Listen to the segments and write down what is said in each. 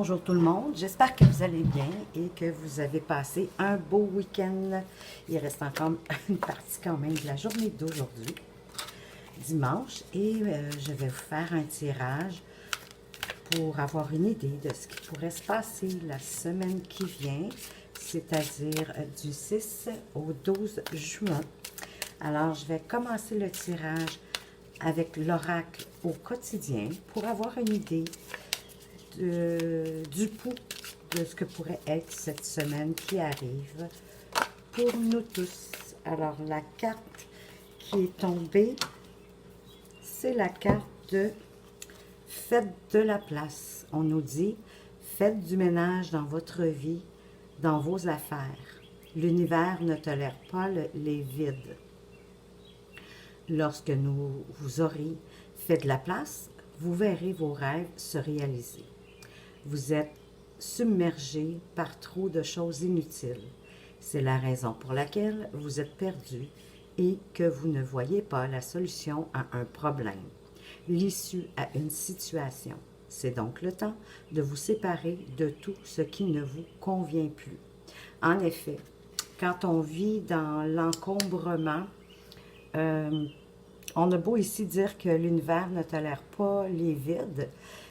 Bonjour tout le monde, j'espère que vous allez bien et que vous avez passé un beau week-end. Il reste encore une partie quand même de la journée d'aujourd'hui, dimanche, et je vais vous faire un tirage pour avoir une idée de ce qui pourrait se passer la semaine qui vient, c'est-à-dire du 6 au 12 juin. Alors, je vais commencer le tirage avec l'oracle au quotidien pour avoir une idée du pouls de ce que pourrait être cette semaine qui arrive pour nous tous. Alors, la carte qui est tombée, c'est la carte de faites de la place. On nous dit, faites du ménage dans votre vie, dans vos affaires. L'univers ne tolère pas les vides. Lorsque vous aurez fait de la place, vous verrez vos rêves se réaliser. Vous êtes submergé par trop de choses inutiles. C'est la raison pour laquelle vous êtes perdu et que vous ne voyez pas la solution à un problème, l'issue à une situation. C'est donc le temps de vous séparer de tout ce qui ne vous convient plus. En effet, quand on vit dans l'encombrement, on a beau ici dire que l'univers ne tolère pas les vides,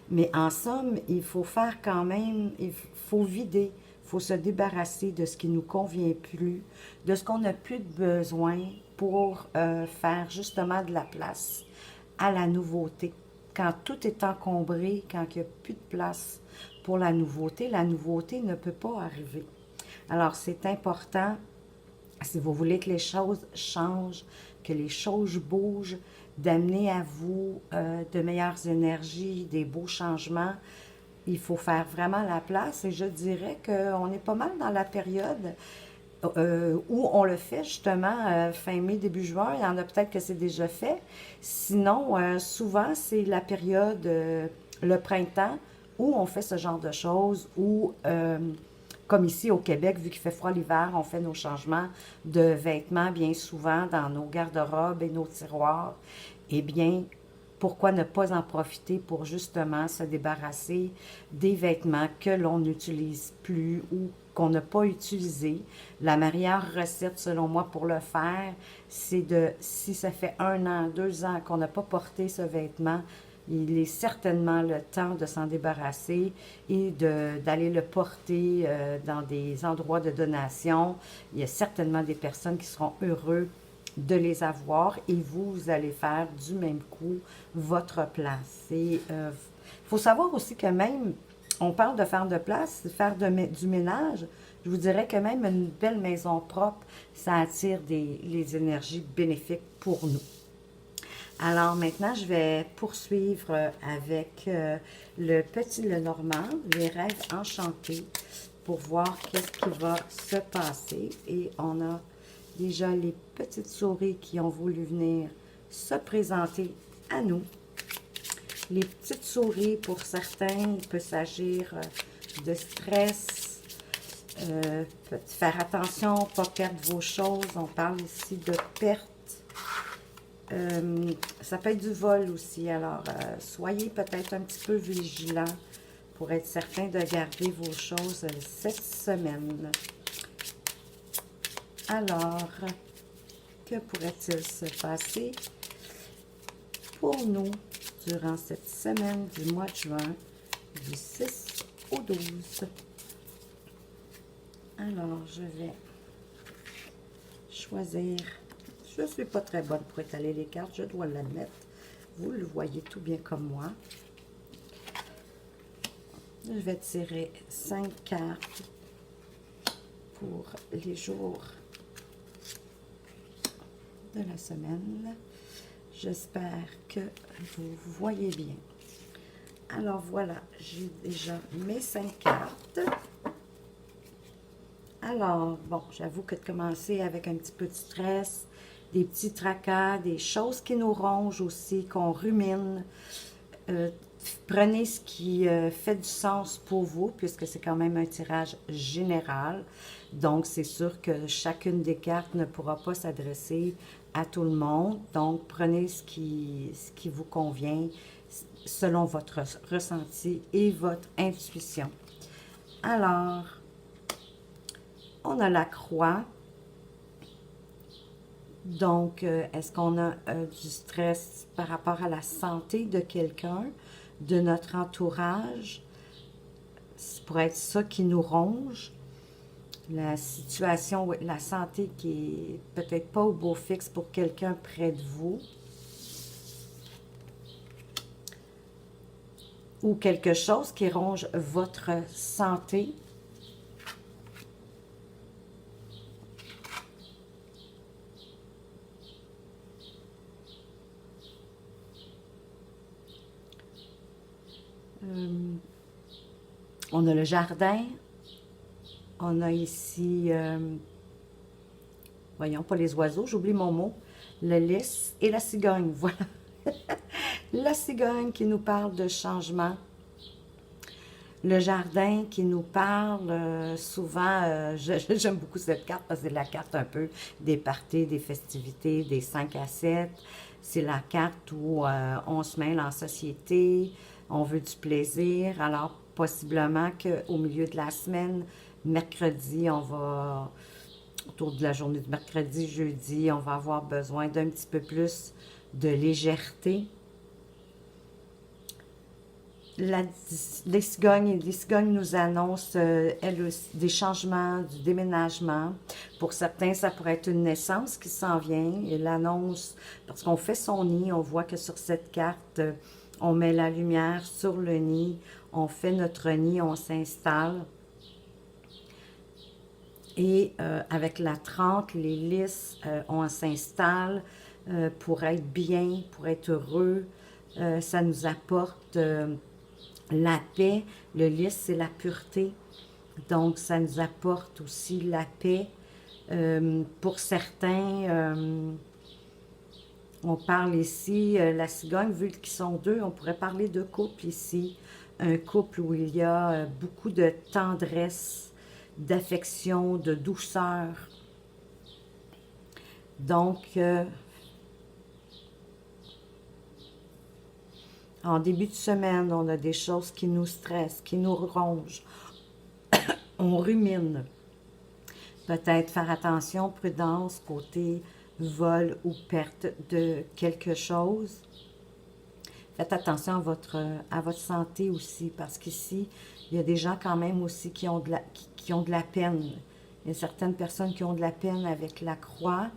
mais en somme, il faut faire quand même, il faut vider, il faut se débarrasser de ce qui ne nous convient plus, de ce qu'on n'a plus de besoin pour faire justement de la place à la nouveauté. Quand tout est encombré, quand il n'y a plus de place pour la nouveauté ne peut pas arriver. Alors, c'est important, si vous voulez que les choses changent, que les choses bougent, d'amener à vous de meilleures énergies, des beaux changements, il faut faire vraiment la place. Et je dirais qu'on est pas mal dans la période où on le fait justement fin mai, début juin. Il y en a peut-être que c'est déjà fait. Sinon, souvent, c'est la période, le printemps, où on fait ce genre de choses, où comme ici au Québec, vu qu'il fait froid l'hiver, on fait nos changements de vêtements bien souvent dans nos garde-robes et nos tiroirs. Eh bien, pourquoi ne pas en profiter pour justement se débarrasser des vêtements que l'on n'utilise plus ou qu'on n'a pas utilisé. La meilleure recette, selon moi, pour le faire, c'est de, si ça fait 1 an, 2 ans qu'on n'a pas porté ce vêtement, il est certainement le temps de s'en débarrasser et d'aller le porter dans des endroits de donation. Il y a certainement des personnes qui seront heureux de les avoir et vous allez faire du même coup votre place. Et faut savoir aussi que même, on parle de faire de place, faire du ménage, je vous dirais que même une belle maison propre, ça attire les énergies bénéfiques pour nous. Alors maintenant, je vais poursuivre avec le petit Lenormand, les rêves enchantés, pour voir qu'est-ce qui va se passer. Et on a déjà les petites souris qui ont voulu venir se présenter à nous. Les petites souris, pour certains, il peut s'agir de stress, faire attention, pas perdre vos choses. On parle ici de perte. Ça peut être du vol aussi, alors soyez peut-être un petit peu vigilants pour être certain de garder vos choses cette semaine. Alors, que pourrait-il se passer pour nous durant cette semaine du mois de juin, du 6 au 12? Alors, je vais choisir. Je ne suis pas très bonne pour étaler les cartes, je dois l'admettre. Vous le voyez tout bien comme moi. Je vais tirer 5 cartes pour les jours de la semaine. J'espère que vous voyez bien. Alors voilà, j'ai déjà mes 5 cartes. Alors, bon, j'avoue que de commencer avec un petit peu de stress, des petits tracas, des choses qui nous rongent aussi, qu'on rumine. Prenez ce qui fait du sens pour vous, puisque c'est quand même un tirage général. Donc, c'est sûr que chacune des cartes ne pourra pas s'adresser à tout le monde. Donc, prenez ce qui vous convient. selon votre ressenti et votre intuition. Alors, on a la croix. Donc, est-ce qu'on a du stress par rapport à la santé de quelqu'un, de notre entourage? Ça pourrait être ça qui nous ronge. La situation, la santé qui est peut-être pas au beau fixe pour quelqu'un près de vous. Ou quelque chose qui ronge votre santé. On a le jardin. On a ici, voyons, pas les oiseaux, j'oublie mon mot, le lys et la cigogne, voilà. La cigogne qui nous parle de changement. Le jardin qui nous parle souvent, j'aime beaucoup cette carte parce que c'est la carte un peu des parties, des festivités, des 5 à 7. C'est la carte où on se mêle en société, on veut du plaisir. Alors, possiblement qu'au milieu de la semaine, mercredi, on va, autour de la journée de mercredi, jeudi, on va avoir besoin d'un petit peu plus de légèreté. Les cigognes nous annoncent, elles aussi, des changements, du déménagement. Pour certains, ça pourrait être une naissance qui s'en vient. Elle annonce, parce qu'on fait son nid, on voit que sur cette carte, on met la lumière sur le nid, on fait notre nid, on s'installe. Et avec la 30, les lys, on s'installe pour être bien, pour être heureux. Ça nous apporte la paix. Le lys, c'est la pureté. Donc, ça nous apporte aussi la paix. Pour certains, on parle ici, la cigogne, vu qu'ils sont deux, on pourrait parler de couple ici. Un couple où il y a beaucoup de tendresse, d'affection, de douceur. Donc, en début de semaine, on a des choses qui nous stressent, qui nous rongent. On rumine. Peut-être faire attention, prudence, côté vol ou perte de quelque chose. Faites attention à votre santé aussi, parce qu'ici, il y a des gens quand même aussi qui ont de la peine. Il y a certaines personnes qui ont de la peine avec la croix.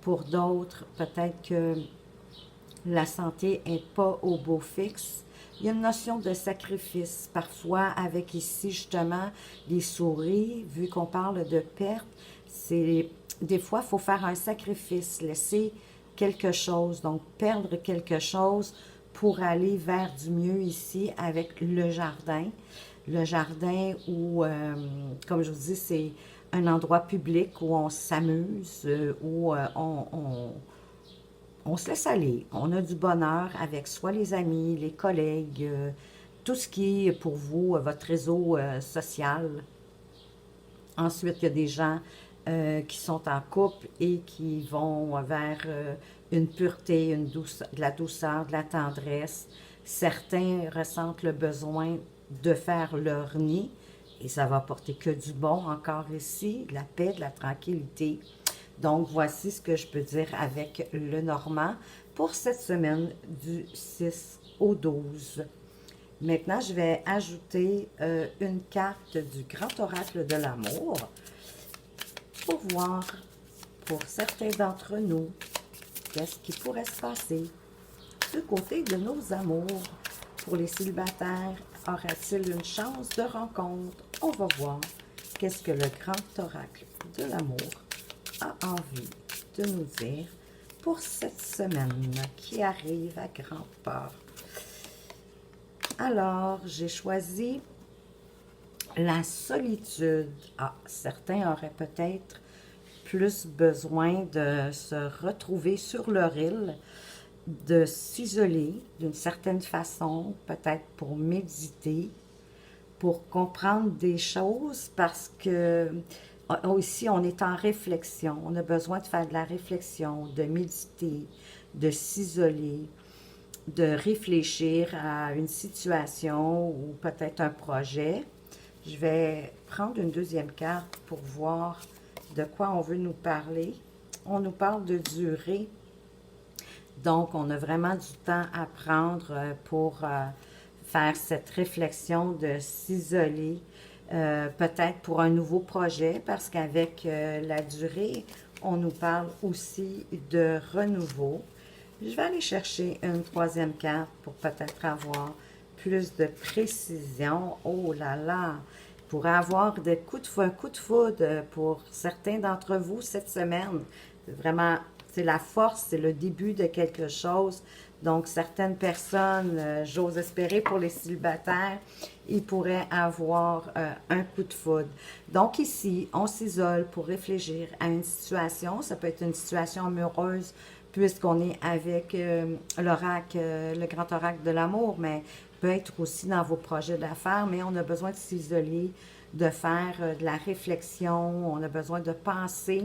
Pour d'autres, peut-être que la santé n'est pas au beau fixe. Il y a une notion de sacrifice. Parfois, avec ici, justement, les souris, vu qu'on parle de perte, c'est des fois, il faut faire un sacrifice, laisser quelque chose, donc perdre quelque chose pour aller vers du mieux ici avec le jardin. Le jardin où, comme je vous dis, c'est un endroit public où on s'amuse, où on se laisse aller. On a du bonheur avec soit les amis, les collègues, tout ce qui est pour vous, votre réseau social. Ensuite, il y a des gens qui sont en couple et qui vont vers une pureté, de la douceur, de la tendresse. Certains ressentent le besoin de faire leur nid et ça va apporter que du bon encore ici, de la paix, de la tranquillité. Donc, voici ce que je peux dire avec le Normand pour cette semaine du 6 au 12. Maintenant, je vais ajouter une carte du Grand Oracle de l'amour pour voir, pour certains d'entre nous, qu'est-ce qui pourrait se passer du côté de nos amours. Pour les célibataires, aura-t-il une chance de rencontre? On va voir qu'est-ce que le Grand Oracle de l'amour a envie de nous dire pour cette semaine qui arrive à grands pas. Alors, j'ai choisi la solitude. Ah, certains auraient peut-être plus besoin de se retrouver sur leur île, de s'isoler d'une certaine façon, peut-être pour méditer, pour comprendre des choses, parce que aussi on est en réflexion. On a besoin de faire de la réflexion, de méditer, de s'isoler. de réfléchir à une situation ou peut-être un projet. Je vais prendre une deuxième carte pour voir de quoi on veut nous parler. On nous parle de durée. Donc, on a vraiment du temps à prendre pour faire cette réflexion de s'isoler, peut-être pour un nouveau projet, parce qu'avec la durée, on nous parle aussi de renouveau. Je vais aller chercher une troisième carte pour peut-être avoir plus de précision. Oh là là! Pour avoir un coup de foudre pour certains d'entre vous cette semaine. Vraiment, c'est la force, c'est le début de quelque chose. Donc, certaines personnes, j'ose espérer pour les célibataires, ils pourraient avoir un coup de foudre. Donc, ici, on s'isole pour réfléchir à une situation. Ça peut être une situation amoureuse, puisqu'on est avec l'oracle, le grand oracle de l'amour, mais peut être aussi dans vos projets d'affaires, mais on a besoin de s'isoler, de faire de la réflexion, on a besoin de penser.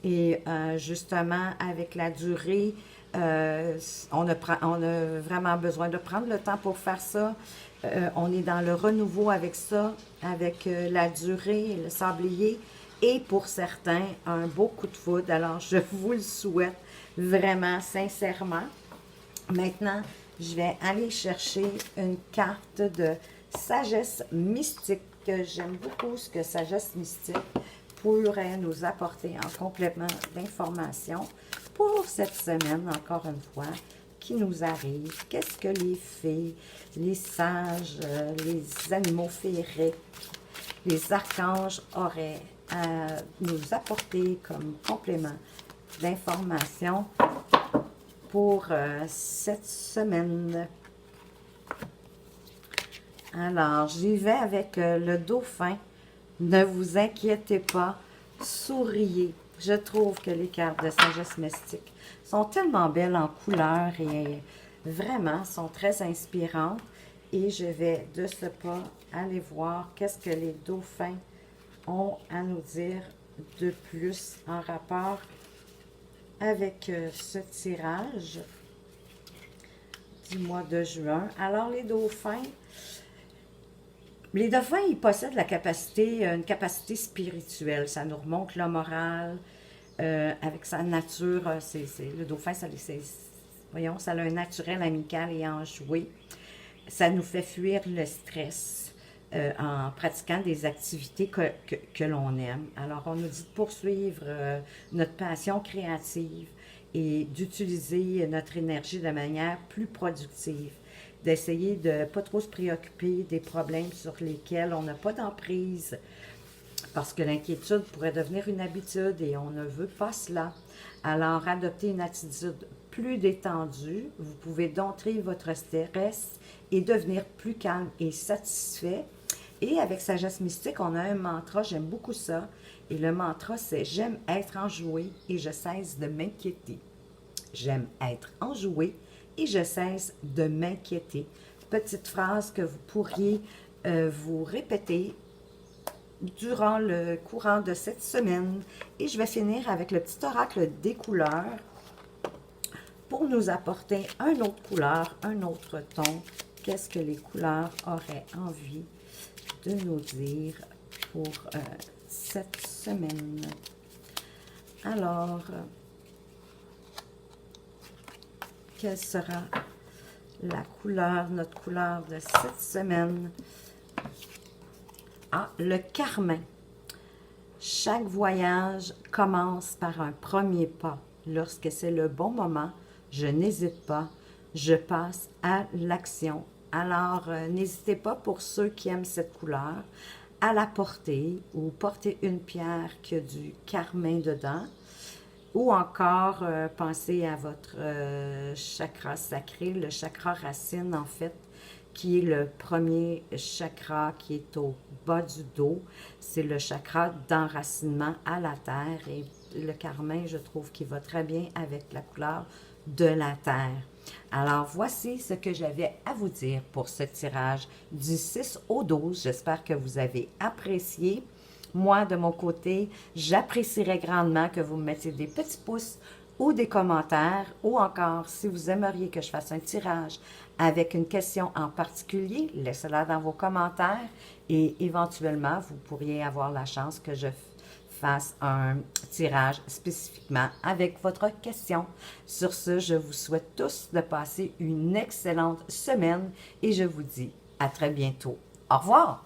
Et justement, avec la durée, on a vraiment besoin de prendre le temps pour faire ça. On est dans le renouveau avec ça, avec la durée, le sablier, et pour certains, un beau coup de foudre. Alors, je vous le souhaite vraiment, sincèrement. Maintenant, je vais aller chercher une carte de sagesse mystique. J'aime beaucoup ce que sagesse mystique pourrait nous apporter en complément d'informations pour cette semaine, encore une fois, qui nous arrive. Qu'est-ce que les fées, les sages, les animaux féeriques, les archanges auraient à nous apporter comme complément d'informations pour cette semaine? Alors, j'y vais avec le dauphin. Ne vous inquiétez pas, souriez. Je trouve que les cartes de sagesse mystique sont tellement belles en couleurs et vraiment sont très inspirantes. Et je vais de ce pas aller voir qu'est-ce que les dauphins ont à nous dire de plus en rapport avec ce tirage du mois de juin. Alors, les dauphins, ils possèdent une capacité spirituelle. Ça nous remonte le moral, avec sa nature. Le dauphin, voyons, ça a un naturel amical et enjoué. Ça nous fait fuir le stress en pratiquant des activités que l'on aime. Alors, on nous dit de poursuivre notre passion créative et d'utiliser notre énergie de manière plus productive, d'essayer de ne pas trop se préoccuper des problèmes sur lesquels on n'a pas d'emprise, parce que l'inquiétude pourrait devenir une habitude et on ne veut pas cela. Alors, adoptez une attitude plus détendue. Vous pouvez dompter votre stress et devenir plus calme et satisfait. Et avec sagesse mystique, on a un mantra, j'aime beaucoup ça. Et le mantra, c'est « J'aime être enjoué et je cesse de m'inquiéter ». J'aime être enjoué et je cesse de m'inquiéter. Petite phrase que vous pourriez vous répéter durant le courant de cette semaine. Et je vais finir avec le petit oracle des couleurs pour nous apporter une autre couleur, un autre ton. Qu'est-ce que les couleurs auraient envie de nous dire pour cette semaine? Alors, quelle sera la couleur, notre couleur de cette semaine? Ah, le carmin. Chaque voyage commence par un premier pas. Lorsque c'est le bon moment, je n'hésite pas, je passe à l'action. Alors, n'hésitez pas, pour ceux qui aiment cette couleur, à la porter ou porter une pierre qui a du carmin dedans. Ou encore, pensez à votre chakra sacré, le chakra racine en fait, qui est le premier chakra qui est au bas du dos. C'est le chakra d'enracinement à la terre. Et le carmin, je trouve qu'il va très bien avec la couleur de la terre. Alors, voici ce que j'avais à vous dire pour ce tirage du 6 au 12. J'espère que vous avez apprécié. Moi, de mon côté, j'apprécierais grandement que vous me mettiez des petits pouces ou des commentaires, ou encore si vous aimeriez que je fasse un tirage avec une question en particulier, laissez-la dans vos commentaires et éventuellement, vous pourriez avoir la chance que je fasse un tirage spécifiquement avec votre question. Sur ce, je vous souhaite tous de passer une excellente semaine et je vous dis à très bientôt. Au revoir!